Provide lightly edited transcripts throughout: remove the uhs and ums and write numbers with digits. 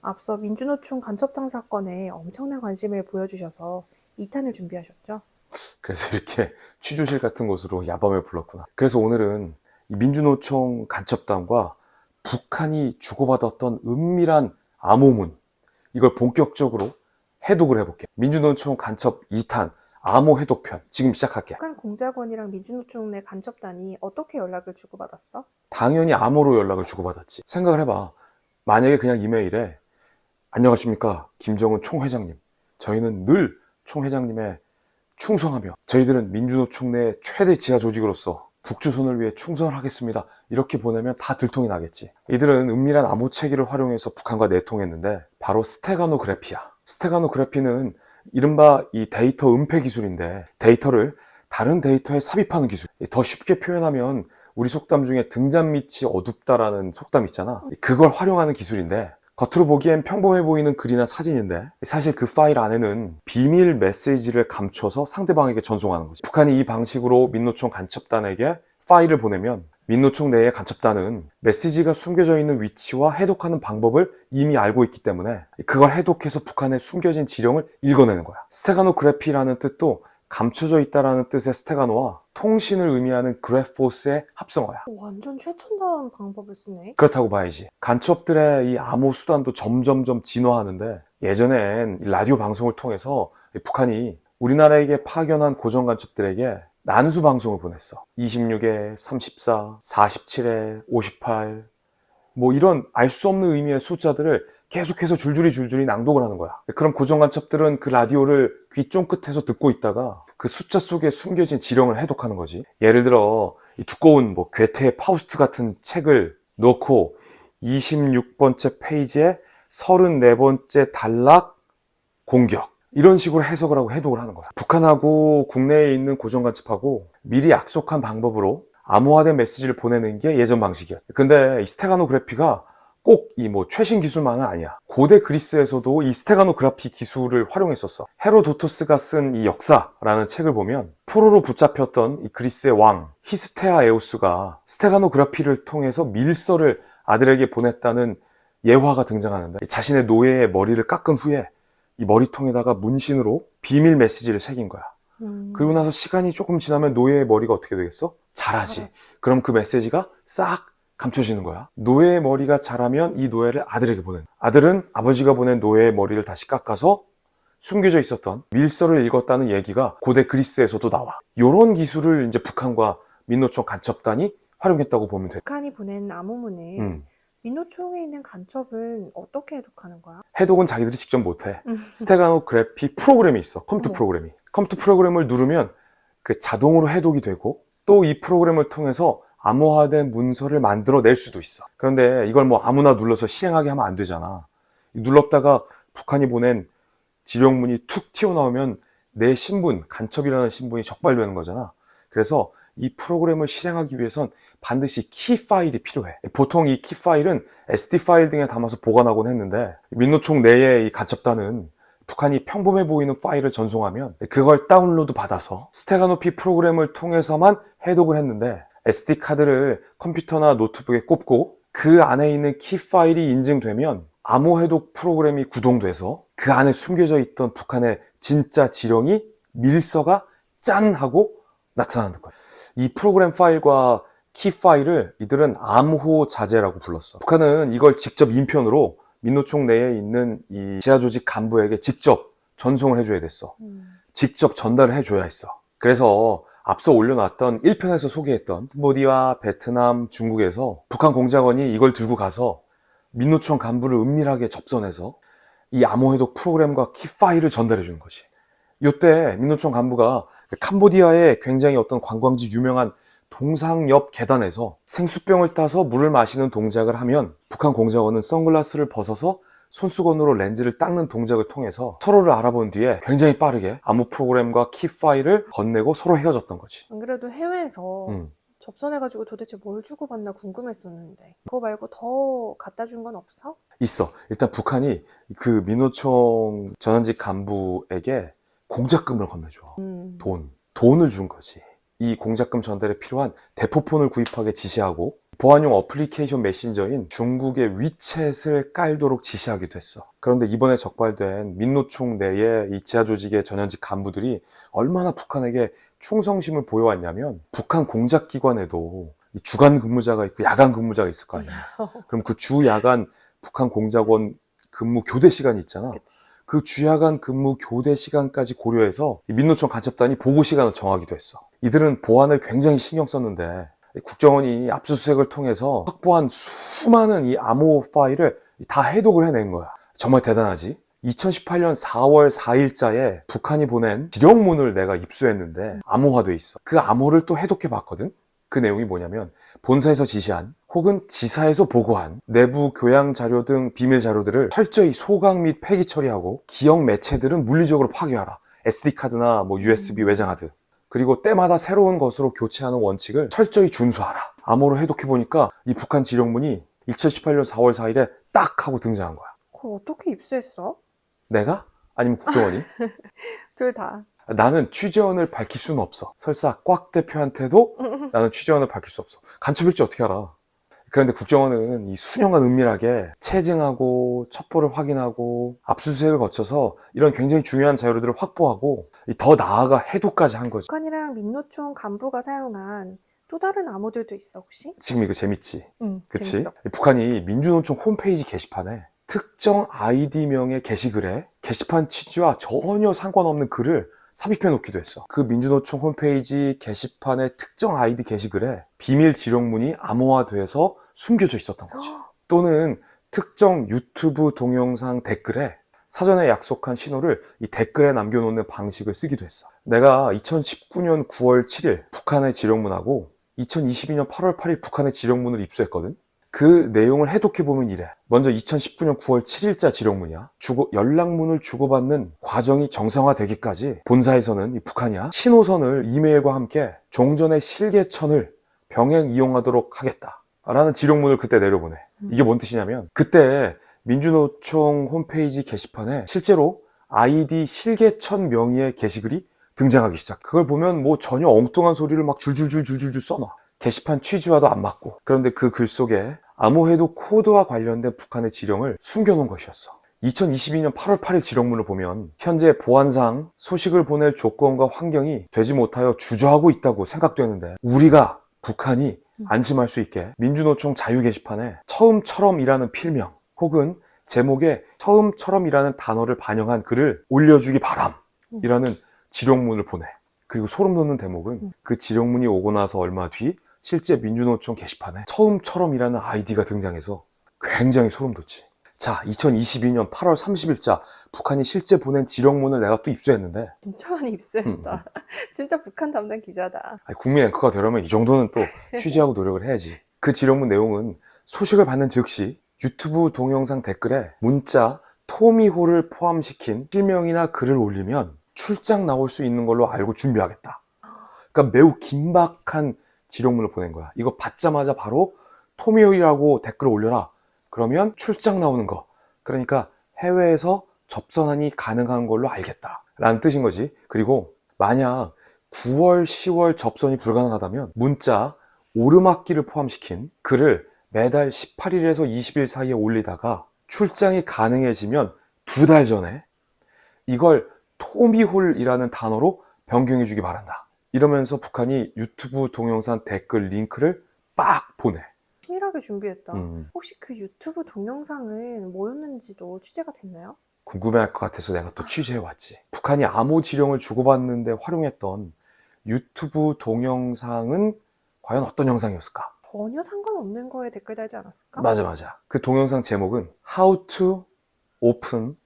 앞서 민주노총 간첩당 사건에 엄청난 관심을 보여주셔서 2탄을 준비하셨죠? 그래서 이렇게 취조실 같은 곳으로 야밤을 불렀구나. 그래서 오늘은 이 민주노총 간첩단과 북한이 주고받았던 은밀한 암호문, 이걸 본격적으로 해독을 해볼게. 민주노총 간첩 2탄 암호 해독편 지금 시작할게. 북한 공작원이랑 민주노총 내 간첩단이 어떻게 연락을 주고받았어? 당연히 암호로 연락을 주고받았지. 생각을 해봐. 만약에 그냥 이메일에 안녕하십니까 김정은 총회장님, 저희는 늘 총회장님의 충성하며 저희들은 민주노총 내 최대 지하 조직으로서 북조선을 위해 충성을 하겠습니다, 이렇게 보내면 다 들통이 나겠지. 이들은 은밀한 암호체계를 활용해서 북한과 내통했는데 바로 스테가노그래피야. 스테가노그래피는 이른바 이 데이터 은폐 기술인데, 데이터를 다른 데이터에 삽입하는 기술. 더 쉽게 표현하면 우리 속담 중에 등잔 밑이 어둡다라는 속담 있잖아. 그걸 활용하는 기술인데, 겉으로 보기엔 평범해 보이는 글이나 사진인데 사실 그 파일 안에는 비밀 메시지를 감춰서 상대방에게 전송하는 거지. 북한이 이 방식으로 민노총 간첩단에게 파일을 보내면 민노총 내의 간첩단은 메시지가 숨겨져 있는 위치와 해독하는 방법을 이미 알고 있기 때문에 그걸 해독해서 북한의 숨겨진 지령을 읽어내는 거야. 스테가노그래피라는 뜻도 감춰져 있다라는 뜻의 스테가노와 통신을 의미하는 그래포스의 합성어야. 완전 최첨단 방법을 쓰네. 그렇다고 봐야지. 간첩들의 이 암호 수단도 점점점 진화하는데, 예전엔 라디오 방송을 통해서 북한이 우리나라에게 파견한 고정 간첩들에게 난수 방송을 보냈어. 26에 34, 47에 58, 뭐 이런 알 수 없는 의미의 숫자들을 계속해서 줄줄이 낭독을 하는 거야. 그럼 고정 간첩들은 그 라디오를 귀 쫑긋해서 듣고 있다가 그 숫자 속에 숨겨진 지령을 해독하는 거지. 예를 들어 이 두꺼운 뭐 괴테의 파우스트 같은 책을 놓고 26번째 페이지에 34번째 단락 공격, 이런 식으로 해석을 하고 해독을 하는 거야. 북한하고 국내에 있는 고정 간첩하고 미리 약속한 방법으로 암호화된 메시지를 보내는 게 예전 방식이었. 근데 이 스테가노그래피가 꼭 이 뭐 최신 기술만은 아니야. 고대 그리스에서도 이 스테가노그래피 기술을 활용했었어. 헤로도토스가 쓴 이 역사라는 책을 보면 포로로 붙잡혔던 이 그리스의 왕 히스테아에오스가 스테가노그래피를 통해서 밀서를 아들에게 보냈다는 예화가 등장하는데, 자신의 노예의 머리를 깎은 후에 이 머리통에다가 문신으로 비밀 메시지를 새긴 거야. 그리고 나서 시간이 조금 지나면 노예의 머리가 어떻게 되겠어? 자라지. 그럼 그 메시지가 싹 감춰지는 거야. 노예의 머리가 자라면 이 노예를 아들에게 보낸. 아들은 아버지가 보낸 노예의 머리를 다시 깎아서 숨겨져 있었던 밀서를 읽었다는 얘기가 고대 그리스에서도 나와. 이런 기술을 이제 북한과 민노총 간첩단이 활용했다고 보면 돼. 북한이 보낸 암호문을 민노총에 있는 간첩은 어떻게 해독하는 거야? 해독은 자기들이 직접 못해. 스테가노그래피 프로그램이 있어. 컴퓨터 어머. 프로그램이. 컴퓨터 프로그램을 누르면 그 자동으로 해독이 되고, 또 이 프로그램을 통해서 암호화된 문서를 만들어낼 수도 있어. 그런데 이걸 뭐 아무나 눌러서 실행하게 하면 안 되잖아. 눌렀다가 북한이 보낸 지령문이 툭 튀어나오면 내 신분, 간첩이라는 신분이 적발되는 거잖아. 그래서 이 프로그램을 실행하기 위해선 반드시 키 파일이 필요해. 보통 이 키 파일은 SD 파일 등에 담아서 보관하곤 했는데, 민노총 내의 이 간첩단은 북한이 평범해 보이는 파일을 전송하면 그걸 다운로드 받아서 스테가노피 프로그램을 통해서만 해독을 했는데, SD 카드를 컴퓨터나 노트북에 꼽고 그 안에 있는 키 파일이 인증되면 암호 해독 프로그램이 구동돼서 그 안에 숨겨져 있던 북한의 진짜 지령이, 밀서가 짠 하고 나타나는 거예요. 이 프로그램 파일과 키 파일을 이들은 암호 자재라고 불렀어. 북한은 이걸 직접 인편으로 민노총 내에 있는 이 지하 조직 간부에게 직접 전송을 해줘야 됐어. 직접 전달을 해줘야 했어. 그래서 앞서 올려놨던 1편에서 소개했던 캄보디아, 베트남, 중국에서 북한 공작원이 이걸 들고 가서 민노총 간부를 은밀하게 접선해서 이 암호 해독 프로그램과 키 파일을 전달해 주는 거지. 이때 민노총 간부가 캄보디아의 굉장히 어떤 관광지 유명한 동상 옆 계단에서 생수병을 따서 물을 마시는 동작을 하면, 북한 공작원은 선글라스를 벗어서 손수건으로 렌즈를 닦는 동작을 통해서 서로를 알아본 뒤에 굉장히 빠르게 암호 프로그램과 키 파일을 건네고 서로 헤어졌던 거지. 안 그래도 해외에서 음. 접선해가지고 도대체 뭘 주고받나 궁금했었는데 그거 말고 더 갖다 준 건 없어? 있어. 일단 북한이 그 민노총 전현직 간부에게 공작금을 건네줘. 돈을 준 거지. 이 공작금 전달에 필요한 대포폰을 구입하게 지시하고 보안용 어플리케이션 메신저인 중국의 위챗을 깔도록 지시하기도 했어. 그런데 이번에 적발된 민노총 내의 이 지하 조직의 전현직 간부들이 얼마나 북한에게 충성심을 보여왔냐면 북한 공작기관에도 이 주간 근무자가 있고 야간 근무자가 있을 거 아니야. 그럼 그 주 야간 북한 공작원 근무 교대 시간이 있잖아. 그치. 그 주야간 근무 교대 시간까지 고려해서 이 민노총 간첩단이 보고 시간을 정하기도 했어. 이들은 보안을 굉장히 신경 썼는데 국정원이 압수수색을 통해서 확보한 수많은 이 암호 파일을 다 해독을 해낸 거야. 정말 대단하지? 2018년 4월 4일자에 북한이 보낸 지령문을 내가 입수했는데 암호화돼 있어. 그 암호를 또 해독해 봤거든? 그 내용이 뭐냐면 본사에서 지시한 혹은 지사에서 보고한 내부 교양 자료 등 비밀 자료들을 철저히 소각 및 폐기 처리하고 기억 매체들은 물리적으로 파괴하라. SD카드나 USB 외장 하드. 그리고 때마다 새로운 것으로 교체하는 원칙을 철저히 준수하라. 암호로 해독해보니까 이 북한 지령문이 2018년 4월 4일에 딱 하고 등장한 거야. 그걸 어떻게 입수했어? 내가? 아니면 국정원이? 둘 다. 나는 취재원을 밝힐 수는 없어. 설사 꽉 대표한테도 나는 취재원을 밝힐 수 없어. 간첩일지 어떻게 알아? 그런데 국정원은 이 수년간 은밀하게 체증하고 첩보를 확인하고 압수수색을 거쳐서 이런 굉장히 중요한 자료들을 확보하고 더 나아가 해독까지 한 거지. 북한이랑 민노총 간부가 사용한 또 다른 암호들도 있어 혹시? 지금 이거 재밌지? 응, 그치? 재밌어. 북한이 민주노총 홈페이지 게시판에 특정 아이디명의 게시글에 게시판 취지와 전혀 상관없는 글을 삽입해 놓기도 했어. 그 민주노총 홈페이지 게시판의 특정 아이디 게시글에 비밀 지령문이 암호화돼서 숨겨져 있었던 거지. 또는 특정 유튜브 동영상 댓글에 사전에 약속한 신호를 이 댓글에 남겨놓는 방식을 쓰기도 했어. 내가 2019년 9월 7일 북한의 지령문하고 2022년 8월 8일 북한의 지령문을 입수했거든. 그 내용을 해독해보면 이래. 먼저 2019년 9월 7일자 지령문이야. 연락문을 주고받는 과정이 정상화되기까지 본사에서는 이 북한이야 신호선을 이메일과 함께 종전의 실개천을 병행 이용하도록 하겠다 라는 지령문을 그때 내려보내. 이게 뭔 뜻이냐면 그때 민주노총 홈페이지 게시판에 실제로 아이디 실개천 명의의 게시글이 등장하기 시작. 그걸 보면 뭐 전혀 엉뚱한 소리를 막 줄줄줄 써놔. 게시판 취지와도 안 맞고. 그런데 그 글 속에 암호해독 코드와 관련된 북한의 지령을 숨겨놓은 것이었어. 2022년 8월 8일 지령문을 보면 현재 보안상 소식을 보낼 조건과 환경이 되지 못하여 주저하고 있다고 생각되는데 우리가 북한이 안심할 수 있게 민주노총 자유 게시판에 처음처럼이라는 필명 혹은 제목에 처음처럼이라는 단어를 반영한 글을 올려주기 바람이라는 지령문을 보내. 그리고 소름 돋는 대목은 그 지령문이 오고 나서 얼마 뒤 실제 민주노총 게시판에 처음처럼이라는 아이디가 등장해서 굉장히 소름 돋지. 자, 2022년 8월 30일자 북한이 실제 보낸 지령문을 내가 또 입수했는데 진짜 많이 입수했다. 진짜 북한 담당 기자다. 국민 앵커가 되려면 이 정도는 또 취재하고 노력을 해야지. 그 지령문 내용은 소식을 받는 즉시 유튜브 동영상 댓글에 문자 토미호를 포함시킨 실명이나 글을 올리면 출장 나올 수 있는 걸로 알고 준비하겠다. 그러니까 매우 긴박한 지령문을 보낸 거야. 이거 받자마자 바로 토미호이라고 댓글을 올려라. 그러면 출장 나오는 거. 그러니까 해외에서 접선이 가능한 걸로 알겠다. 라는 뜻인 거지. 그리고 만약 9월, 10월 접선이 불가능하다면 문자 오르막길을 포함시킨 글을 매달 18일에서 20일 사이에 올리다가 출장이 가능해지면 2달 전에 이걸 토미홀이라는 단어로 변경해 주기 바란다. 이러면서 북한이 유튜브 동영상 댓글 링크를 빡 보내. 치밀하게 준비했다. 혹시 그 유튜브 동영상은 뭐였는지도 취재가 됐나요? 궁금해할 것 같아서 내가 또 취재해왔지. 북한이 암호 지령을 주고받는데 활용했던 유튜브 동영상은 과연 어떤 영상이었을까? 전혀 상관없는 거에 댓글 달지 않았을까? 맞아. 그 동영상 제목은 How to Open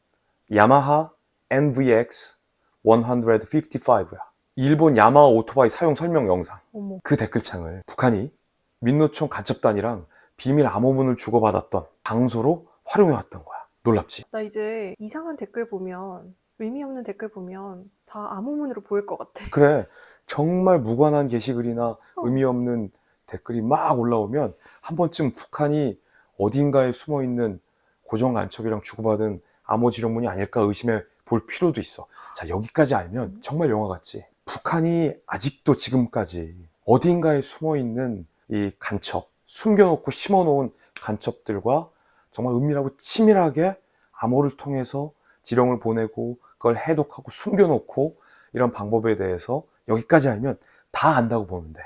Yamaha NVX 155야. 일본 야마하 오토바이 사용 설명 영상. 어머. 그 댓글창을 북한이 민노총 간첩단이랑 비밀 암호문을 주고받았던 장소로 활용해왔던 거야. 놀랍지? 나 이제 이상한 댓글 보면, 의미 없는 댓글 보면 다 암호문으로 보일 것 같아. 그래, 정말 무관한 게시글이나 의미 없는 댓글이 막 올라오면 한 번쯤 북한이 어딘가에 숨어있는 고정 간첩이랑 주고받은 암호 지령문이 아닐까 의심해 볼 필요도 있어. 자, 여기까지 알면 정말 영화 같지? 북한이 아직도 지금까지 어딘가에 숨어있는 이 간첩, 숨겨놓고 심어놓은 간첩들과 정말 은밀하고 치밀하게 암호를 통해서 지령을 보내고 그걸 해독하고 숨겨놓고 이런 방법에 대해서 여기까지 알면 다 안다고 보는데,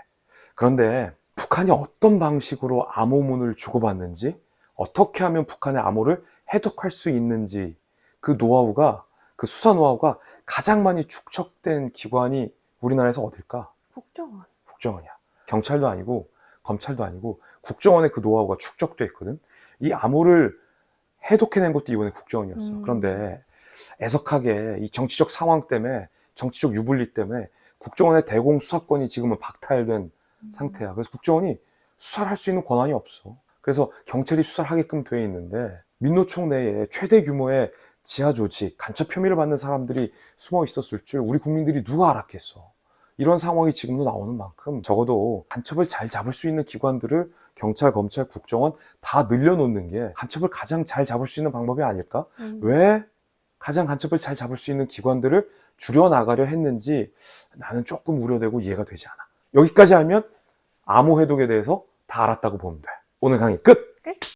그런데 북한이 어떤 방식으로 암호문을 주고받는지, 어떻게 하면 북한의 암호를 해독할 수 있는지, 그 노하우가, 그 수사 노하우가 가장 많이 축적된 기관이 우리나라에서 어딜까? 국정원. 국정원이야. 경찰도 아니고 검찰도 아니고 국정원에 그 노하우가 축적돼 있거든. 이 암호를 해독해낸 것도 이번에 국정원이었어. 그런데 애석하게 이 정치적 상황 때문에, 정치적 유불리 때문에 국정원의 대공 수사권이 지금은 박탈된 상태야. 그래서 국정원이 수사를 할 수 있는 권한이 없어. 그래서 경찰이 수사를 하게끔 돼 있는데, 민노총 내에 최대 규모의 지하 조직, 간첩 혐의를 받는 사람들이 숨어 있었을 줄 우리 국민들이 누가 알았겠어. 이런 상황이 지금도 나오는 만큼 적어도 간첩을 잘 잡을 수 있는 기관들을 경찰, 검찰, 국정원 다 늘려놓는 게 간첩을 가장 잘 잡을 수 있는 방법이 아닐까? 왜 가장 간첩을 잘 잡을 수 있는 기관들을 줄여나가려 했는지 나는 조금 우려되고 이해가 되지 않아. 여기까지 하면 암호 해독에 대해서 다 알았다고 보면 돼. 오늘 강의 끝!